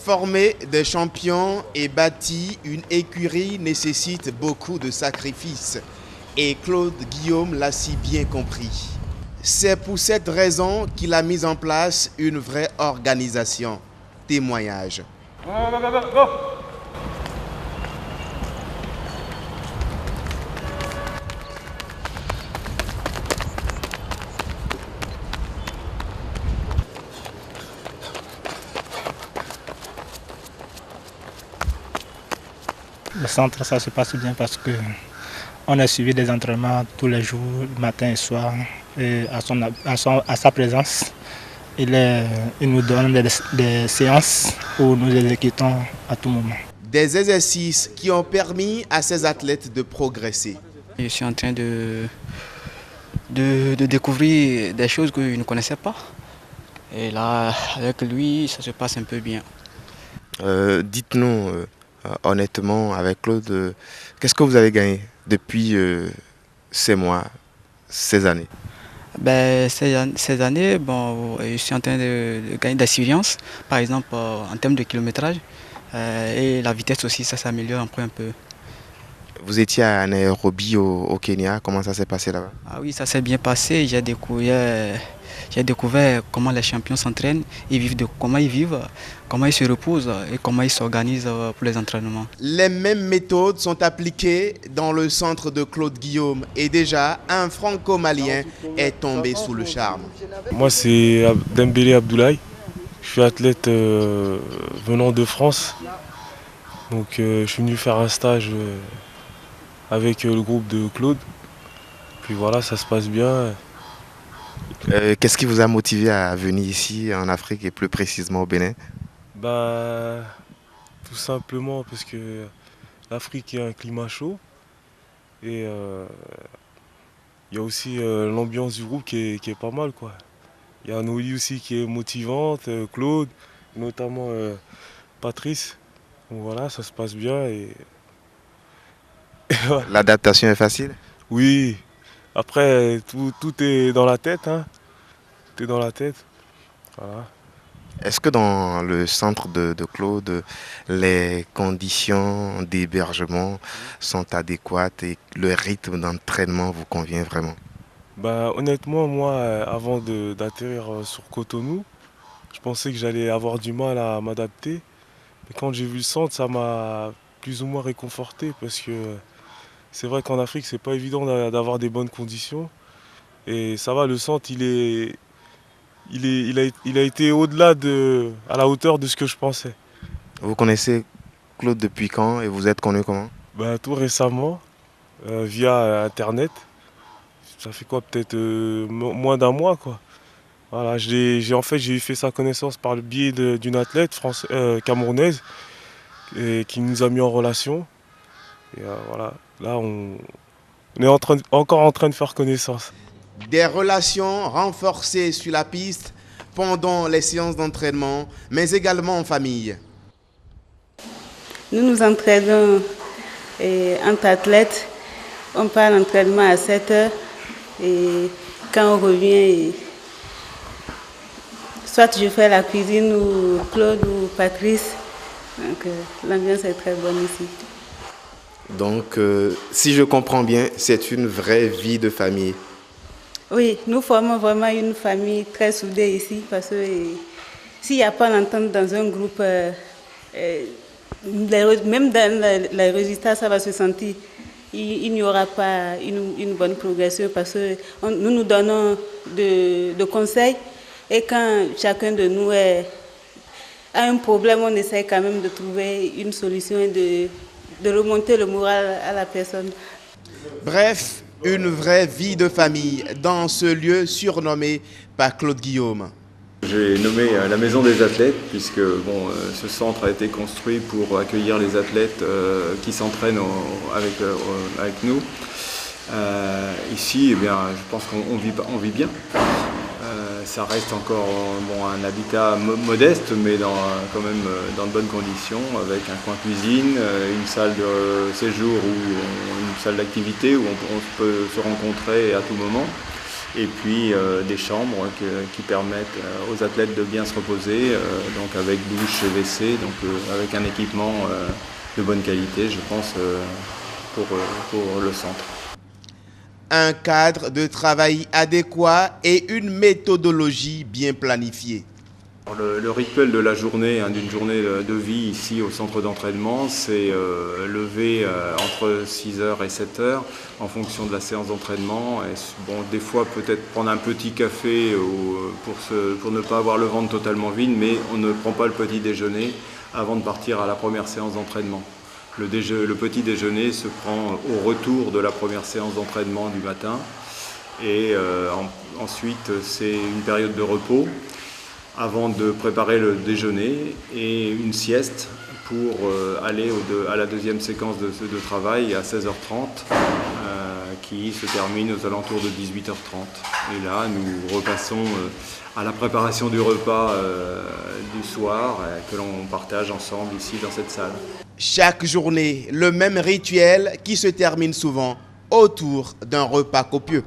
Former des champions et bâtir une écurie nécessite beaucoup de sacrifices. Et Claude Guillaume l'a si bien compris. C'est pour cette raison qu'il a mis en place une vraie organisation. Témoignage. Go. Le centre, ça se passe bien parce qu'on a suivi des entraînements tous les jours, matin et soir. Et à sa présence, il nous donne des séances où nous exécutons à tout moment. Des exercices qui ont permis à ces athlètes de progresser. Je suis en train de découvrir des choses que je ne connaissais pas. Et là, avec lui, ça se passe un peu bien. Dites-nous honnêtement, avec Claude, qu'est-ce que vous avez gagné depuis ces mois, ces années? Ces années, je suis en train de gagner d'expérience, par exemple en termes de kilométrage. Et la vitesse aussi, ça s'améliore un peu. Vous étiez à Nairobi au Kenya, comment ça s'est passé là-bas? Ah oui, ça s'est bien passé. J'ai découvert comment les champions s'entraînent, comment ils vivent, comment ils se reposent et comment ils s'organisent pour les entraînements. Les mêmes méthodes sont appliquées dans le centre de Claude Guillaume et déjà un franco-malien est tombé sous le charme. Moi c'est Dembélé Abdoulaye, je suis athlète venant de France. Donc je suis venu faire un stage avec le groupe de Claude. Puis voilà, ça se passe bien. Qu'est-ce qui vous a motivé à venir ici en Afrique et plus précisément au Bénin? Tout simplement parce que l'Afrique est un climat chaud et il y a aussi l'ambiance du groupe qui est pas mal, quoi. Il y a Noélie aussi qui est motivante, Claude, notamment Patrice. Donc voilà, ça se passe bien et voilà. L'adaptation est facile? Oui, après tout est dans la tête, hein. Tout est dans la tête. Voilà. Est-ce que dans le centre de Claude, les conditions d'hébergement sont adéquates et le rythme d'entraînement vous convient vraiment? Honnêtement, moi, avant d'atterrir sur Cotonou, je pensais que j'allais avoir du mal à m'adapter. Mais quand j'ai vu le centre, ça m'a plus ou moins réconforté parce que c'est vrai qu'en Afrique, c'est pas évident d'avoir des bonnes conditions. Et ça va, le centre, il a été à la hauteur de ce que je pensais. Vous connaissez Claude depuis quand et vous êtes connu comment? Tout récemment, via Internet. Ça fait quoi, peut-être moins d'un mois, quoi. Voilà, j'ai fait sa connaissance par le biais d'une athlète camerounaise et qui nous a mis en relation. Et voilà, là on est encore en train de faire connaissance. Des relations renforcées sur la piste pendant les séances d'entraînement, mais également en famille. Nous nous entraînons entre athlètes. On part à l'entraînement à 7 h et quand on revient, soit je fais la cuisine ou Claude ou Patrice. Donc l'ambiance est très bonne ici. Donc, si je comprends bien, c'est une vraie vie de famille. Oui, nous formons vraiment une famille très soudée ici parce que s'il n'y a pas l'entente dans un groupe, même dans les résultats, ça va se sentir. Il n'y aura pas une bonne progression parce que nous donnons de conseils et quand chacun de nous a un problème, on essaie quand même de trouver une solution et de remonter le moral à la personne. Bref, une vraie vie de famille dans ce lieu surnommé par Claude Guillaume. J'ai nommé la maison des athlètes puisque ce centre a été construit pour accueillir les athlètes qui s'entraînent avec nous. Ici, je pense qu'on vit bien. Ça reste encore un habitat modeste, mais quand même dans de bonnes conditions, avec un coin cuisine, une salle de séjour ou une salle d'activité où on peut se rencontrer à tout moment. et puis des chambres qui permettent aux athlètes de bien se reposer, donc avec douche et WC, donc avec un équipement de bonne qualité, je pense, pour le centre. Un cadre de travail adéquat et une méthodologie bien planifiée. Le rituel de la journée, d'une journée de vie ici au centre d'entraînement, c'est lever entre 6h et 7h en fonction de la séance d'entraînement. Des fois peut-être prendre un petit café pour ne pas avoir le ventre totalement vide, mais on ne prend pas le petit déjeuner avant de partir à la première séance d'entraînement. Le petit déjeuner se prend au retour de la première séance d'entraînement du matin et ensuite c'est une période de repos avant de préparer le déjeuner et une sieste pour aller à la deuxième séquence de travail à 16h30 qui se termine aux alentours de 18h30. Et là, nous repassons à la préparation du repas du soir que l'on partage ensemble ici dans cette salle. Chaque journée, le même rituel qui se termine souvent autour d'un repas copieux.